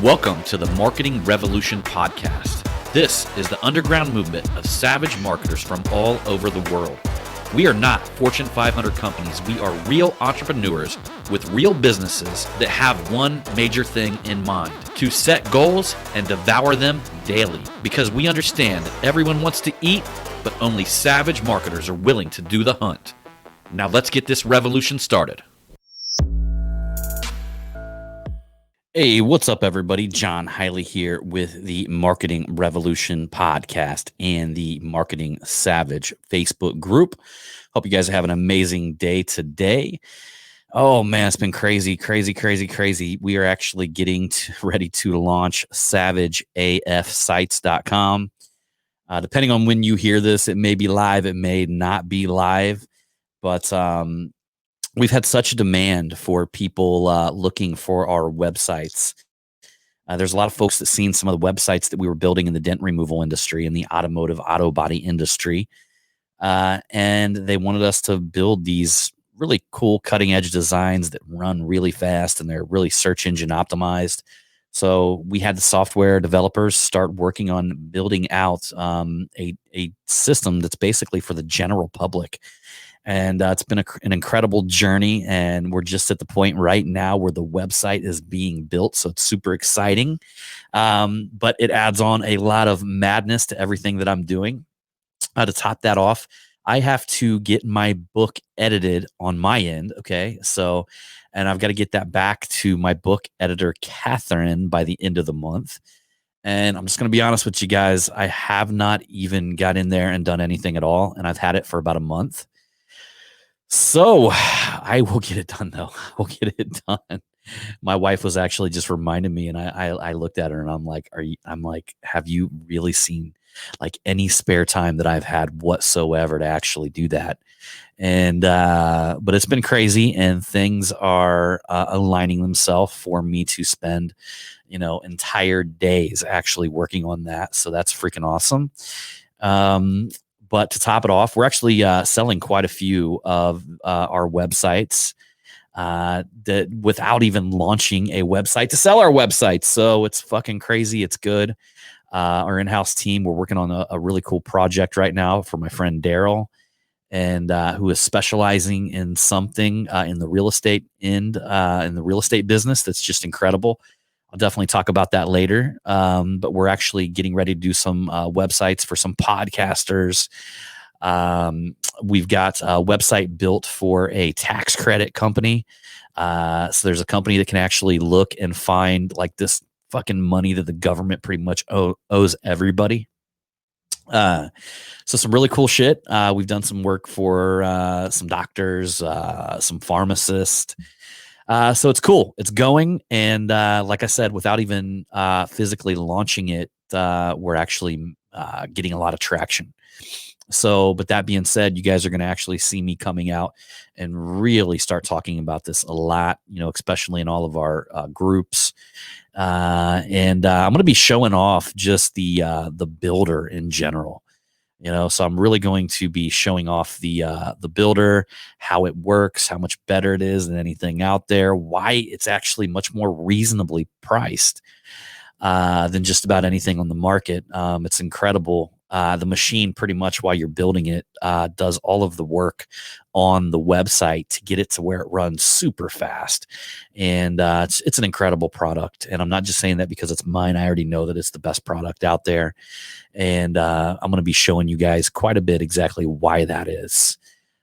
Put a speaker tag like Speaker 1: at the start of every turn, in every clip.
Speaker 1: Welcome to the Marketing Revolution podcast. This is the underground movement of savage marketers from all over the world. We are not Fortune 500 companies. We are real entrepreneurs with real businesses that have one major thing in mind: to set goals and devour them daily. Because we understand that everyone wants to eat, but only savage marketers are willing to do the hunt. Now let's get this revolution started. Hey, what's up, everybody? John Hiley here with the Marketing Revolution podcast and the Marketing Savage Facebook group. Hope you guys have an amazing day today. Oh, man, it's been crazy. We are actually getting ready to launch SavageAFsites.com. Depending on when you hear this, it may be live, it may not be live, but we've had such a demand for people looking for our websites. There's a lot of folks that seen some of the websites that we were building in the dent removal industry, in the automotive auto body industry. And they wanted us to build these really cool cutting edge designs that run really fast and they're really search engine optimized. So we had the software developers start working on building out a system that's basically for the general public. And it's been an incredible journey, and we're just at the point right now where the website is being built, so it's super exciting. But it adds on a lot of madness to everything that I'm doing. To top that off, I have to get my book edited on my end, okay? So, and I've got to get that back to my book editor, Catherine, by the end of the month. And I'm just going to be honest with you guys, I have not even got in there and done anything at all, and I've had it for about a month. So I will get it done, though. I will get it done. My wife was actually just reminding me, and I looked at her and I'm like, have you really seen like any spare time that I've had whatsoever to actually do that? And but it's been crazy, and things are aligning themselves for me to spend, entire days actually working on that. So that's freaking awesome. But to top it off, we're actually selling quite a few of our websites that without even launching a website to sell our websites. So it's fucking crazy. It's good. Our in-house team, we're working on a really cool project right now for my friend Daryl, and who is specializing in something in the real estate end, in the real estate business that's just incredible. I'll definitely talk about that later. But we're actually getting ready to do some websites for some podcasters. We've got a website built for a tax credit company. So there's a company that can actually look and find like this fucking money that the government pretty much owes everybody. So some really cool shit. We've done some work for some doctors, some pharmacists. So it's cool. It's going. And like I said, without even physically launching it, we're actually getting a lot of traction. So, but that being said, you guys are going to actually see me coming out and really start talking about this a lot, especially in all of our groups. And I'm going to be showing off just the builder in general. So I'm really going to be showing off the builder, how it works, how much better it is than anything out there, why it's actually much more reasonably priced than just about anything on the market. It's incredible. The machine, pretty much while you're building it, does all of the work on the website to get it to where it runs super fast. And it's an incredible product. And I'm not just saying that because it's mine. I already know that it's the best product out there. And I'm going to be showing you guys quite a bit exactly why that is.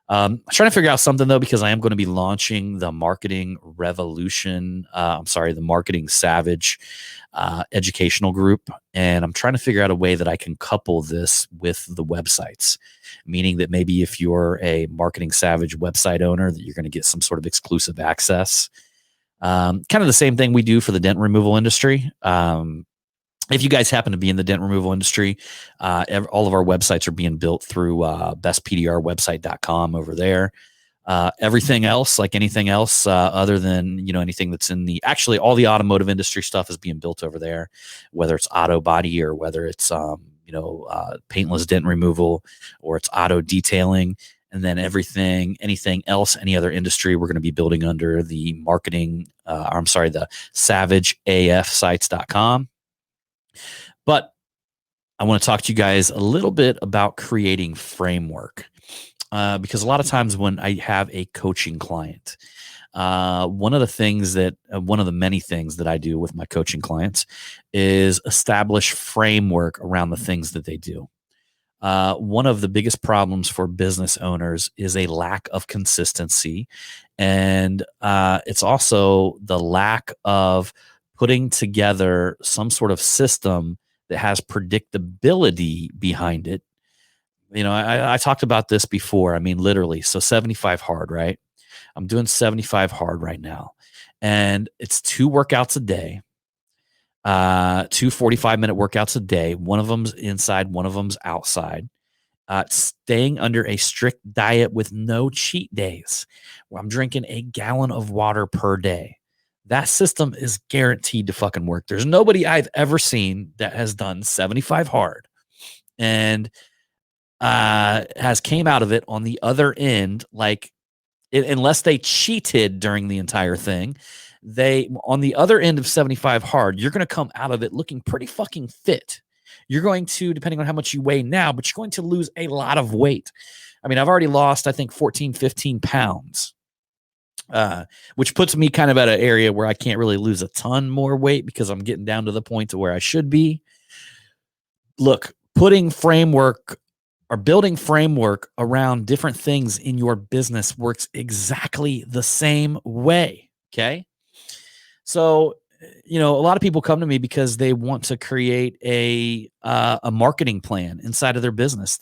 Speaker 1: I'm trying to figure out something, though, because I am going to be launching the Marketing Revolution. The Marketing Savage educational group. And I'm trying to figure out a way that I can couple this with the websites, meaning that maybe if you're a Marketing Savage website owner, that you're going to get some sort of exclusive access. Kind of the same thing we do for the dent removal industry. If you guys happen to be in the dent removal industry, all of our websites are being built through bestpdrwebsite.com over there. Everything else, like anything else, other than, anything that's actually all the automotive industry stuff is being built over there, whether it's auto body or whether it's, paintless dent removal or it's auto detailing. And then anything else, any other industry, we're going to be building under the the savageafsites.com. But I want to talk to you guys a little bit about creating framework, because a lot of times when I have a coaching client, one of the many things that I do with my coaching clients is establish framework around the things that they do. One of the biggest problems for business owners is a lack of consistency. And it's also the lack of putting together some sort of system that has predictability behind it. I talked about this before. I mean, literally. So 75 hard, right? I'm doing 75 hard right now. And it's 2 workouts a day. 2 45-minute workouts a day. One of them's inside, one of them's outside. Staying under a strict diet with no cheat days, where I'm drinking a gallon of water per day. That system is guaranteed to fucking work. There's nobody I've ever seen that has done 75 hard and has came out of it on the other end, unless they cheated during the entire thing. On the other end of 75 hard, you're going to come out of it looking pretty fucking fit. You're going to, depending on how much you weigh now, but you're going to lose a lot of weight. I mean, I've already lost, I think, 14, 15 pounds, which puts me kind of at an area where I can't really lose a ton more weight because I'm getting down to the point to where I should be. Look, building framework around different things in your business works exactly the same way. Okay. So, a lot of people come to me because they want to create a marketing plan inside of their business.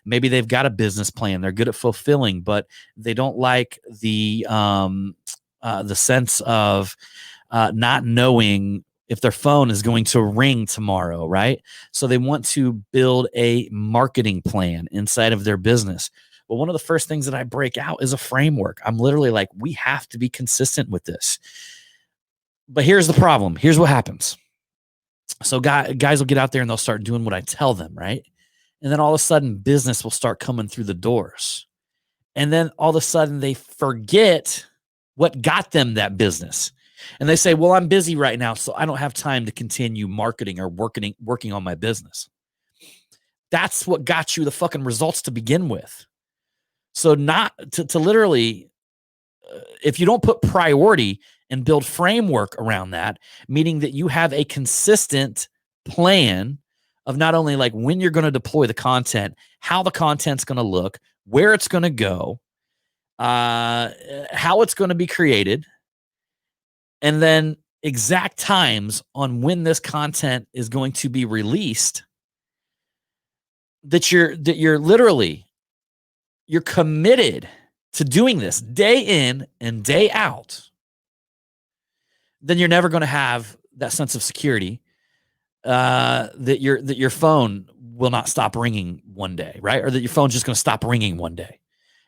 Speaker 1: Maybe they've got a business plan. They're good at fulfilling, but they don't like the sense of not knowing if their phone is going to ring tomorrow, right? So they want to build a marketing plan inside of their business. But one of the first things that I break out is a framework. I'm literally like, we have to be consistent with this. But here's the problem. Here's what happens. So guys will get out there and they'll start doing what I tell them, right? And then all of a sudden, business will start coming through the doors. And then all of a sudden, they forget what got them that business. And they say, well, I'm busy right now, so I don't have time to continue marketing or working on my business. That's what got you the fucking results to begin with. So not to literally, if you don't put priority and build framework around that, meaning that you have a consistent plan of not only like when you're going to deploy the content, how the content's going to look, where it's going to go, how it's going to be created, and then exact times on when this content is going to be released, that you're literally, you're committed to doing this day in and day out, then you're never going to have that sense of security that your phone will not stop ringing one day, right? Or that your phone's just going to stop ringing one day.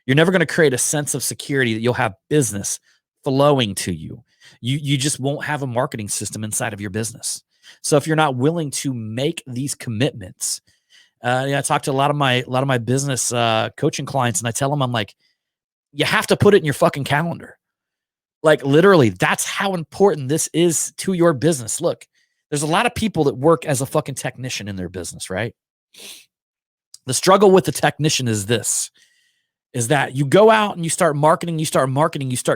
Speaker 1: You're never going to create a sense of security that you'll have business flowing to you. You just won't have a marketing system inside of your business. So if you're not willing to make these commitments, I talk to a lot of my business coaching clients, and I tell them, I'm like, you have to put it in your fucking calendar. Like literally, that's how important this is to your business. Look, there's a lot of people that work as a fucking technician in their business, right? The struggle with the technician is that you go out and you start marketing, you start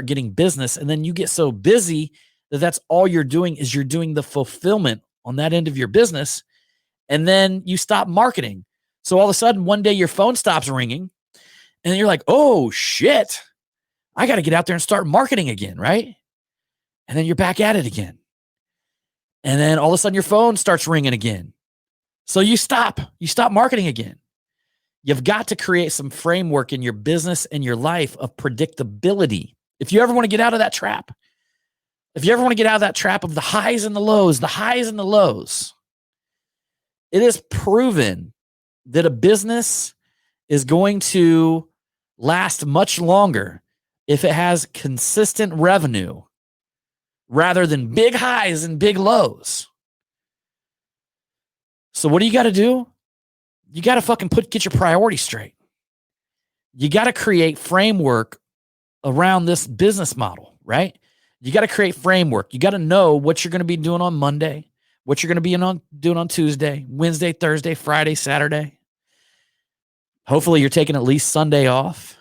Speaker 1: getting business, and then you get so busy that that's all you're doing is you're doing the fulfillment on that end of your business, and then you stop marketing. So all of a sudden, one day your phone stops ringing, and you're like, oh shit, I got to get out there and start marketing again, right? And then you're back at it again. And then all of a sudden your phone starts ringing again. So you stop marketing again. You've got to create some framework in your business and your life of predictability. If you ever want to get out of that trap, of the highs and the lows, it is proven that a business is going to last much longer if it has consistent revenue rather than big highs and big lows. So what do you got to do? You got to fucking get your priorities straight. You got to create framework around this business model, right? You got to create framework. You got to know what you're going to be doing on Monday, what you're going to be doing on Tuesday, Wednesday, Thursday, Friday, Saturday. Hopefully you're taking at least Sunday off,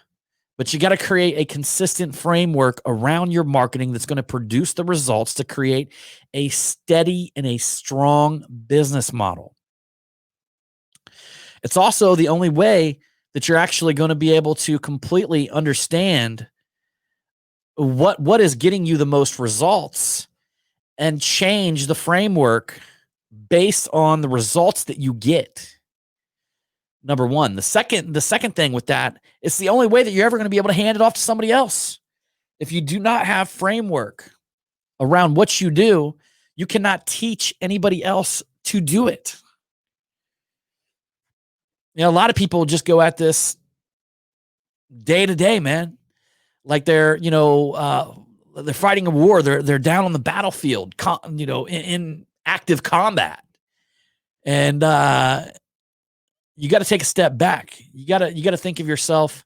Speaker 1: but you got to create a consistent framework around your marketing that's going to produce the results to create a steady and a strong business model. It's also the only way that you're actually going to be able to completely understand what is getting you the most results and change the framework based on the results that you get. Number one. The second thing with that, it's the only way that you're ever going to be able to hand it off to somebody else. If you do not have framework around what you do, you cannot teach anybody else to do it. You know, a lot of people just go at this day to day, man. Like they're fighting a war. They're down on the battlefield, in active combat. And you got to take a step back. You got to think of yourself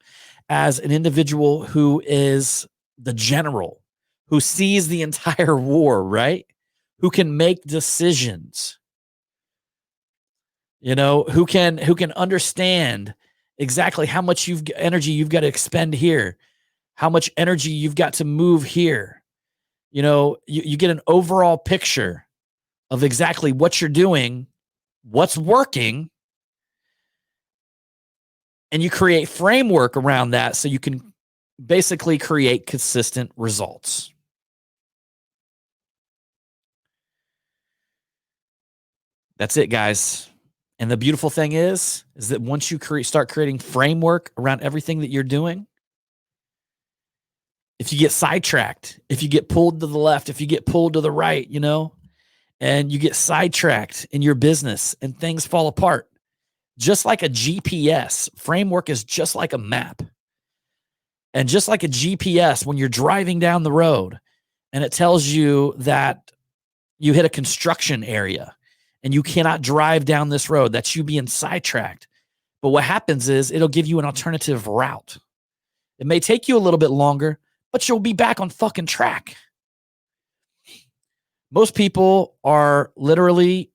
Speaker 1: as an individual who is the general, who sees the entire war, right? Who can make decisions. Who can understand exactly how much energy you've got to expend here, how much energy you've got to move here. You get an overall picture of exactly what you're doing, what's working, and you create framework around that so you can basically create consistent results. That's it, guys. And the beautiful thing is that once you start creating framework around everything that you're doing, if you get sidetracked, if you get pulled to the left, if you get pulled to the right, and you get sidetracked in your business and things fall apart, just like a GPS, framework is just like a map. And just like a GPS, when you're driving down the road and it tells you that you hit a construction area and you cannot drive down this road, that's you being sidetracked. But what happens is it'll give you an alternative route. It may take you a little bit longer, but you'll be back on fucking track. Most people are literally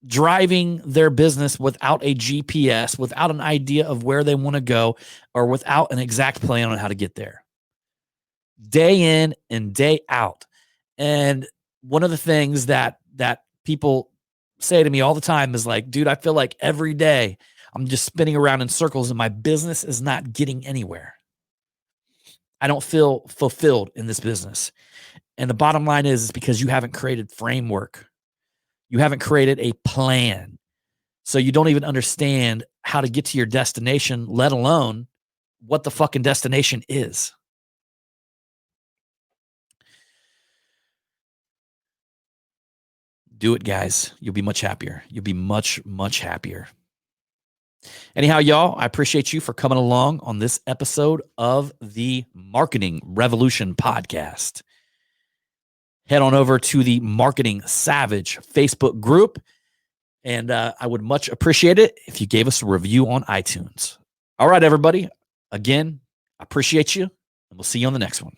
Speaker 1: driving their business without a GPS, without an idea of where they want to go, or without an exact plan on how to get there. Day in and day out. And one of the things that people say to me all the time is like, dude, I feel like every day I'm just spinning around in circles and my business is not getting anywhere. I don't feel fulfilled in this business. And the bottom line is because you haven't created framework. You haven't created a plan. So you don't even understand how to get to your destination, let alone what the fucking destination is. Do it, guys. You'll be much happier. You'll be much, much happier. Anyhow, y'all, I appreciate you for coming along on this episode of the Marketing Revolution podcast. Head on over to the Marketing Savage Facebook group, and I would much appreciate it if you gave us a review on iTunes. All right, everybody. Again, I appreciate you, and we'll see you on the next one.